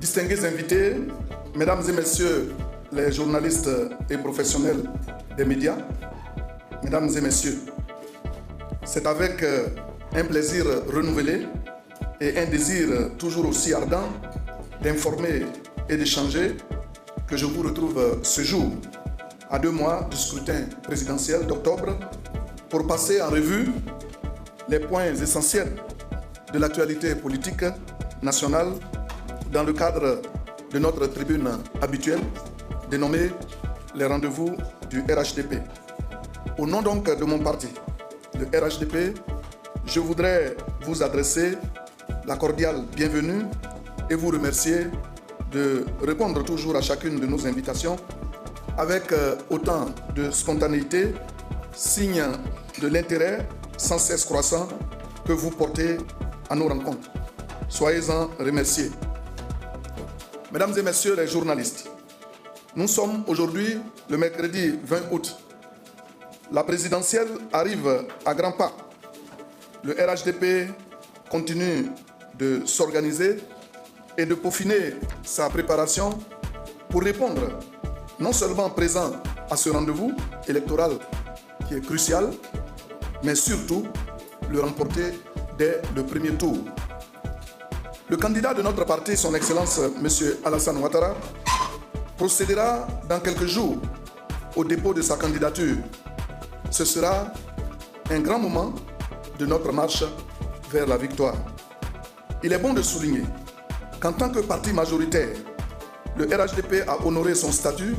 Distingués invités, mesdames et messieurs les journalistes et professionnels des médias, mesdames et messieurs, c'est avec un plaisir renouvelé et un désir toujours aussi ardent d'informer et d'échanger que je vous retrouve ce jour, à 2 mois du scrutin présidentiel d'octobre, pour passer en revue les points essentiels de l'actualité politique nationale dans le cadre de notre tribune habituelle dénommée les rendez-vous du RHDP. Au nom donc de mon parti, le RHDP, je voudrais vous adresser la cordiale bienvenue et vous remercier de répondre toujours à chacune de nos invitations avec autant de spontanéité, signe de l'intérêt sans cesse croissant que vous portez à nos rencontres. Soyez-en remerciés. Mesdames et messieurs les journalistes, nous sommes aujourd'hui le mercredi 20 août. La présidentielle arrive à grands pas. Le RHDP continue de s'organiser et de peaufiner sa préparation pour répondre non seulement présent à ce rendez-vous électoral qui est crucial, mais surtout le remporter dès le premier tour. Le candidat de notre parti, son Excellence M. Alassane Ouattara, procédera dans quelques jours au dépôt de sa candidature. Ce sera un grand moment de notre marche vers la victoire. Il est bon de souligner qu'en tant que parti majoritaire, le RHDP a honoré son statut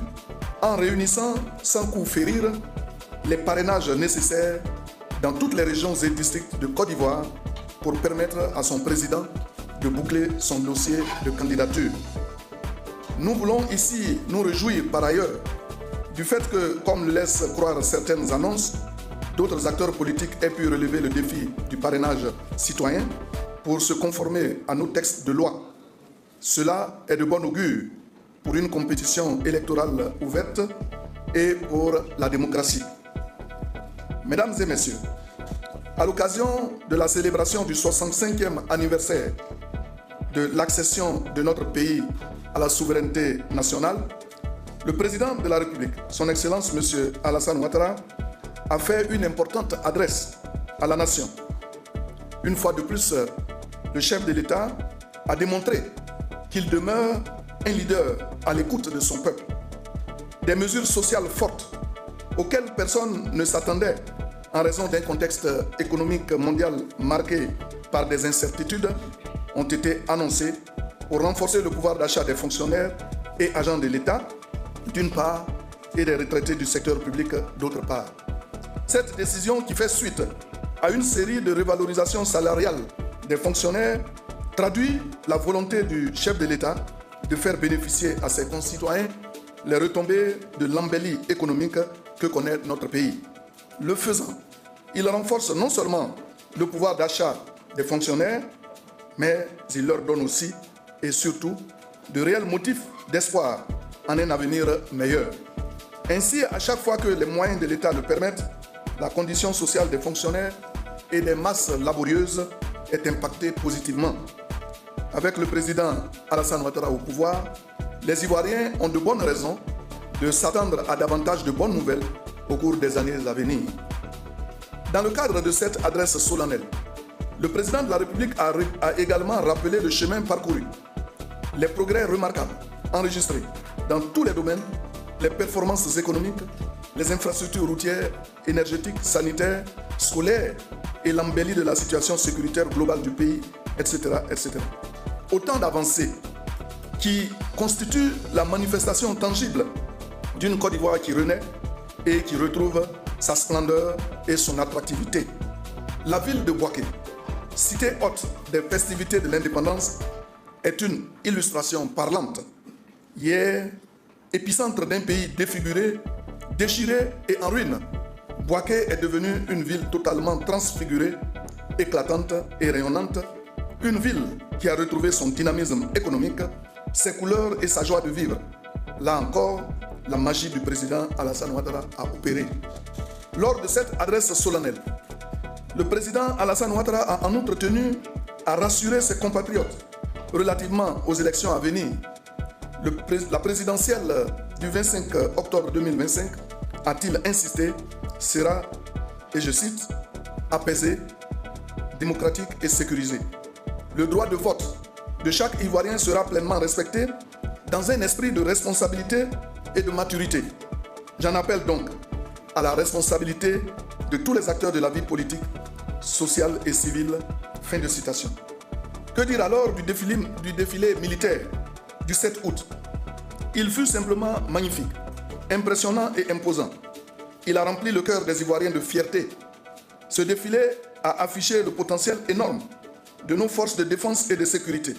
en réunissant sans coup férir les parrainages nécessaires dans toutes les régions et districts de Côte d'Ivoire pour permettre à son président de boucler son dossier de candidature. Nous voulons ici nous réjouir par ailleurs du fait que, comme le laissent croire certaines annonces, d'autres acteurs politiques aient pu relever le défi du parrainage citoyen pour se conformer à nos textes de loi. Cela est de bon augure pour une compétition électorale ouverte et pour la démocratie. Mesdames et messieurs, à l'occasion de la célébration du 65e anniversaire de l'accession de notre pays à la souveraineté nationale, le président de la République, son Excellence M. Alassane Ouattara, a fait une importante adresse à la nation. Une fois de plus, le chef de l'État a démontré qu'il demeure un leader à l'écoute de son peuple. Des mesures sociales fortes auxquelles personne ne s'attendait en raison d'un contexte économique mondial marqué par des incertitudes ont été annoncées pour renforcer le pouvoir d'achat des fonctionnaires et agents de l'État, d'une part, et des retraités du secteur public, d'autre part. Cette décision, qui fait suite à une série de revalorisations salariales des fonctionnaires, traduit la volonté du chef de l'État de faire bénéficier à ses concitoyens les retombées de l'embellie économique que connaît notre pays. Le faisant, il renforce non seulement le pouvoir d'achat des fonctionnaires, mais il leur donne aussi et surtout de réels motifs d'espoir en un avenir meilleur. Ainsi, à chaque fois que les moyens de l'État le permettent, la condition sociale des fonctionnaires et des masses laborieuses est impactée positivement. Avec le président Alassane Ouattara au pouvoir, les Ivoiriens ont de bonnes raisons de s'attendre à davantage de bonnes nouvelles au cours des années à venir. Dans le cadre de cette adresse solennelle, le président de la République a également rappelé le chemin parcouru, les progrès remarquables enregistrés dans tous les domaines, les performances économiques, les infrastructures routières, énergétiques, sanitaires, scolaires et l'embellie de la situation sécuritaire globale du pays, etc., etc. Autant d'avancées qui constituent la manifestation tangible d'une Côte d'Ivoire qui renaît et qui retrouve sa splendeur et son attractivité. La ville de Bouaké, cité haute des festivités de l'indépendance, est une illustration parlante. Hier, épicentre d'un pays défiguré, déchiré et en ruine, Bouaké est devenue une ville totalement transfigurée, éclatante et rayonnante, une ville qui a retrouvé son dynamisme économique, ses couleurs et sa joie de vivre. Là encore, la magie du président Alassane Ouattara a opéré. Lors de cette adresse solennelle, le président Alassane Ouattara a en outre tenu à rassurer ses compatriotes relativement aux élections à venir, la présidentielle du 25 octobre 2025, a-t-il insisté, sera, et je cite, apaisée, démocratique et sécurisée. Le droit de vote de chaque Ivoirien sera pleinement respecté dans un esprit de responsabilité et de maturité. J'en appelle donc à la responsabilité de tous les acteurs de la vie politique, sociale et civile. Fin de citation. Que dire alors du défilé militaire du 7 août? Il fut simplement magnifique, impressionnant et imposant. Il a rempli le cœur des Ivoiriens de fierté. Ce défilé a affiché le potentiel énorme de nos forces de défense et de sécurité.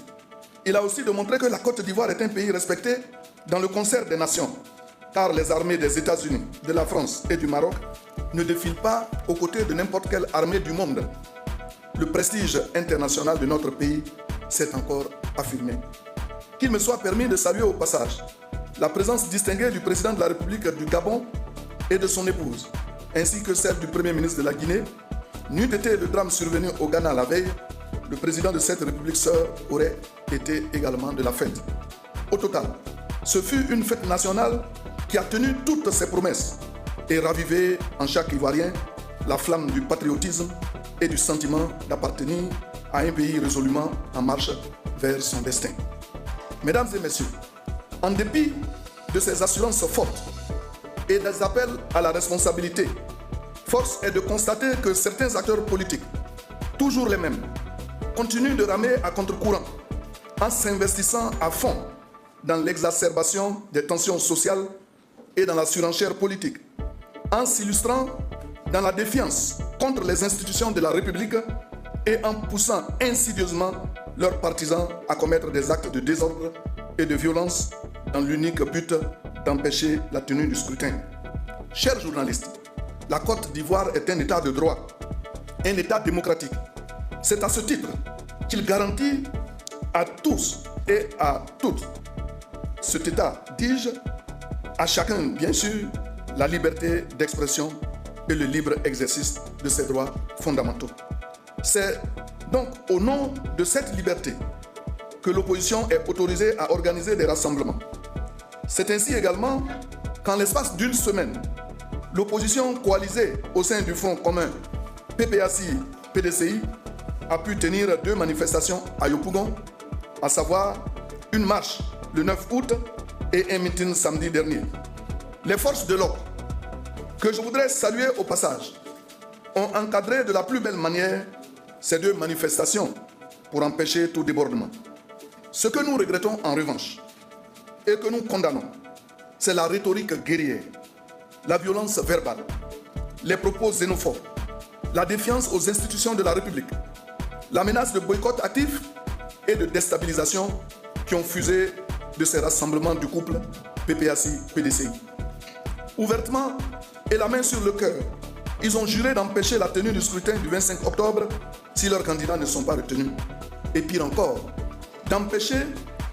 Il a aussi démontré que la Côte d'Ivoire est un pays respecté dans le concert des nations, car les armées des États-Unis, de la France et du Maroc ne défilent pas aux côtés de n'importe quelle armée du monde. Le prestige international de notre pays s'est encore affirmé. Qu'il me soit permis de saluer au passage la présence distinguée du président de la République du Gabon et de son épouse, ainsi que celle du Premier ministre de la Guinée. N'eût été le drame survenu au Ghana la veille, le président de cette République sœur aurait été également de la fête. Au total, ce fut une fête nationale qui a tenu toutes ses promesses et ravivé en chaque Ivoirien la flamme du patriotisme et du sentiment d'appartenir à un pays résolument en marche vers son destin. Mesdames et messieurs, en dépit de ces assurances fortes et des appels à la responsabilité, force est de constater que certains acteurs politiques, toujours les mêmes, continuent de ramer à contre-courant en s'investissant à fond dans l'exacerbation des tensions sociales et dans la surenchère politique, en s'illustrant dans la défiance contre les institutions de la République et en poussant insidieusement leurs partisans à commettre des actes de désordre et de violence dans l'unique but d'empêcher la tenue du scrutin. Chers journalistes, la Côte d'Ivoire est un État de droit, un État démocratique. C'est à ce titre qu'il garantit à tous et à toutes, cet État, dis-je, à chacun, bien sûr, la liberté d'expression et le libre exercice de ses droits fondamentaux. C'est donc au nom de cette liberté que l'opposition est autorisée à organiser des rassemblements. C'est ainsi également qu'en l'espace d'une semaine, l'opposition coalisée au sein du Front commun PPACI-PDCI a pu tenir 2 manifestations à Yopougon, à savoir une marche le 9 août et un meeting samedi dernier. Les forces de l'ordre, que je voudrais saluer au passage, ont encadré de la plus belle manière ces 2 manifestations pour empêcher tout débordement. Ce que nous regrettons en revanche et que nous condamnons, c'est la rhétorique guerrière, la violence verbale, les propos xénophobes, la défiance aux institutions de la République, la menace de boycott actif et de déstabilisation qui ont fusé de ces rassemblements du couple PPACI-PDCI. Ouvertement et la main sur le cœur, ils ont juré d'empêcher la tenue du scrutin du 25 octobre si leurs candidats ne sont pas retenus. Et pire encore, d'empêcher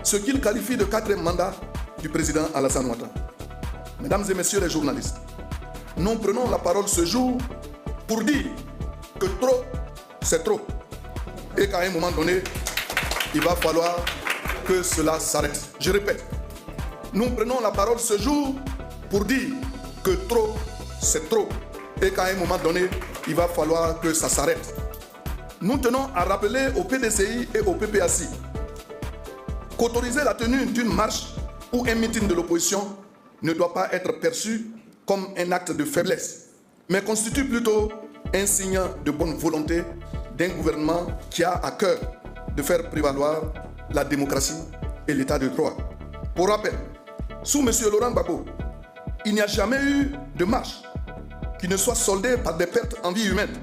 ce qu'ils qualifient de 4e mandat du président Alassane Ouattara. Mesdames et messieurs les journalistes, nous prenons la parole ce jour pour dire que trop, c'est trop. Et qu'à un moment donné, il va falloir que cela s'arrête. Je répète, nous prenons la parole ce jour pour dire que trop, c'est trop. Et qu'à un moment donné, il va falloir que ça s'arrête. Nous tenons à rappeler au PDCI et au PPACI qu'autoriser la tenue d'une marche ou un meeting de l'opposition ne doit pas être perçu comme un acte de faiblesse, mais constitue plutôt un signe de bonne volonté d'un gouvernement qui a à cœur de faire prévaloir la démocratie et l'état de droit. Pour rappel, sous M. Laurent Gbagbo, il n'y a jamais eu de marche qui ne soit soldée par des pertes en vie humaine.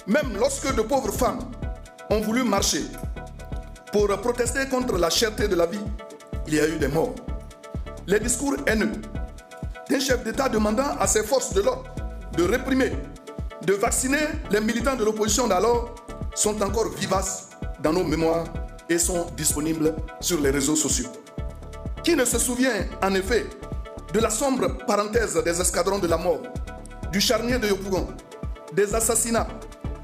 Même lorsque de pauvres femmes ont voulu marcher pour protester contre la cherté de la vie, il y a eu des morts. Les discours haineux d'un chef d'État demandant à ses forces de l'ordre de réprimer, de vacciner les militants de l'opposition d'alors sont encore vivaces dans nos mémoires et sont disponibles sur les réseaux sociaux. Qui ne se souvient en effet de la sombre parenthèse des escadrons de la mort, du charnier de Yopougon, des assassinats,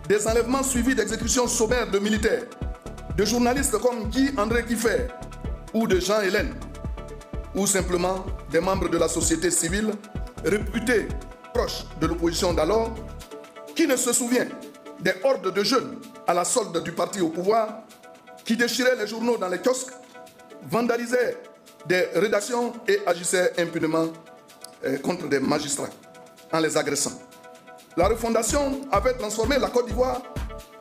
des enlèvements suivis d'exécutions sommaires de militaires, de journalistes comme Guy André Kiffé ou de Jean Hélène, ou simplement des membres de la société civile réputés proches de l'opposition d'alors, qui ne se souvient des hordes de jeunes à la solde du parti au pouvoir, qui déchiraient les journaux dans les kiosques, vandalisaient des rédactions et agissaient impunément contre des magistrats en les agressant. La refondation avait transformé la Côte d'Ivoire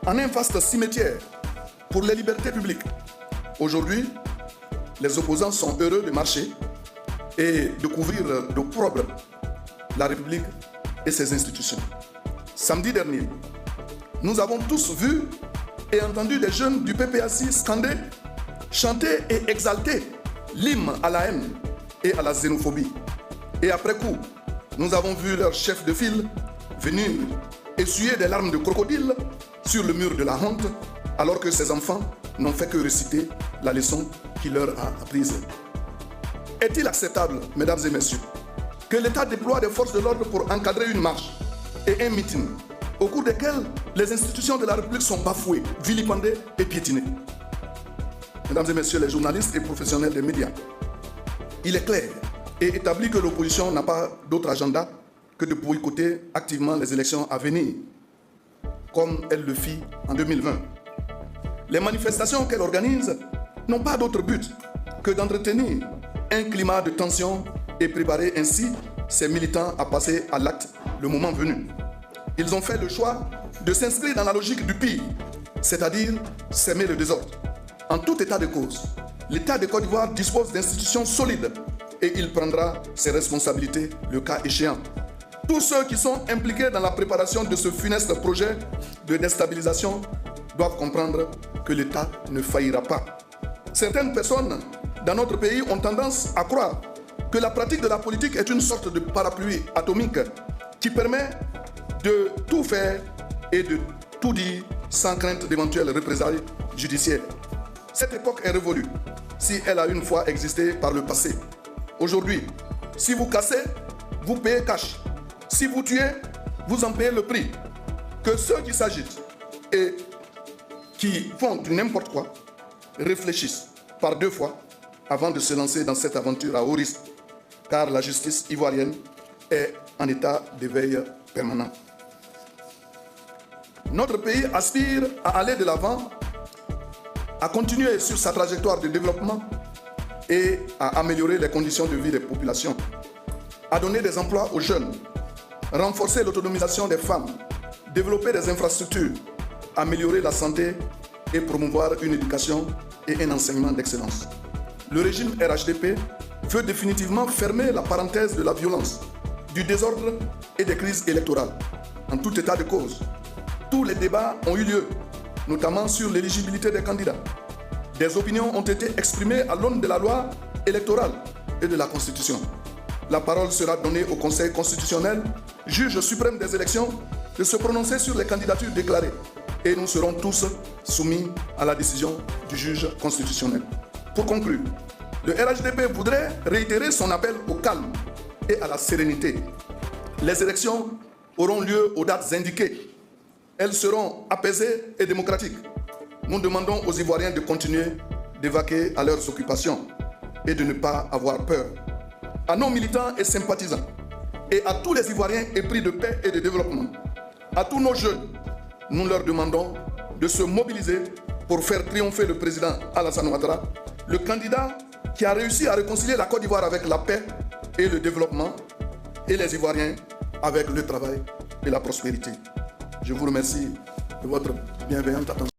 en un vaste cimetière pour les libertés publiques. Aujourd'hui, les opposants sont heureux de marcher et de couvrir d'opprobre la République et ses institutions. Samedi dernier, nous avons tous vu et entendu des jeunes du PPAC scander, chanter et exalter l'hymne à la haine et à la xénophobie. Et après coup, nous avons vu leur chef de file venir essuyer des larmes de crocodile sur le mur de la honte, alors que ces enfants n'ont fait que réciter la leçon qui leur a apprise. Est-il acceptable, mesdames et messieurs, que l'État déploie des forces de l'ordre pour encadrer une marche et un meeting au cours desquels les institutions de la République sont bafouées, vilipendées et piétinées? Mesdames et messieurs les journalistes et professionnels des médias, il est clair et établi que l'opposition n'a pas d'autre agenda que de boycotter activement les élections à venir, comme elle le fit en 2020. Les manifestations qu'elle organise n'ont pas d'autre but que d'entretenir un climat de tension et préparer ainsi ses militants à passer à l'acte le moment venu. Ils ont fait le choix de s'inscrire dans la logique du pire, c'est-à-dire s'aimer le désordre. En tout état de cause, l'État de Côte d'Ivoire dispose d'institutions solides et il prendra ses responsabilités le cas échéant. Tous ceux qui sont impliqués dans la préparation de ce funeste projet de déstabilisation doivent comprendre que l'État ne faillira pas. Certaines personnes dans notre pays ont tendance à croire que la pratique de la politique est une sorte de parapluie atomique qui permet de tout faire et de tout dire sans crainte d'éventuelles représailles judiciaires. Cette époque est révolue si elle a une fois existé par le passé. Aujourd'hui, si vous cassez, vous payez cash. Si vous tuez, vous en payez le prix. Que ceux qui s'agitent et qui font n'importe quoi réfléchissent par deux fois avant de se lancer dans cette aventure à haut risque, car la justice ivoirienne est en état d'éveil permanent. Notre pays aspire à aller de l'avant, à continuer sur sa trajectoire de développement et à améliorer les conditions de vie des populations, à donner des emplois aux jeunes, renforcer l'autonomisation des femmes, développer des infrastructures, améliorer la santé et promouvoir une éducation et un enseignement d'excellence. Le régime RHDP veut définitivement fermer la parenthèse de la violence, du désordre et des crises électorales. En tout état de cause, tous les débats ont eu lieu, notamment sur l'éligibilité des candidats. Des opinions ont été exprimées à l'aune de la loi électorale et de la Constitution. La parole sera donnée au Conseil constitutionnel, juge suprême des élections, de se prononcer sur les candidatures déclarées. Et nous serons tous soumis à la décision du juge constitutionnel. Pour conclure, le RHDP voudrait réitérer son appel au calme et à la sérénité. Les élections auront lieu aux dates indiquées. Elles seront apaisées et démocratiques. Nous demandons aux Ivoiriens de continuer d'évacuer à leurs occupations et de ne pas avoir peur. À nos militants et sympathisants et à tous les Ivoiriens épris de paix et de développement, à tous nos jeunes, nous leur demandons de se mobiliser pour faire triompher le président Alassane Ouattara, le candidat qui a réussi à réconcilier la Côte d'Ivoire avec la paix et le développement, et les Ivoiriens avec le travail et la prospérité. Je vous remercie de votre bienveillante attention.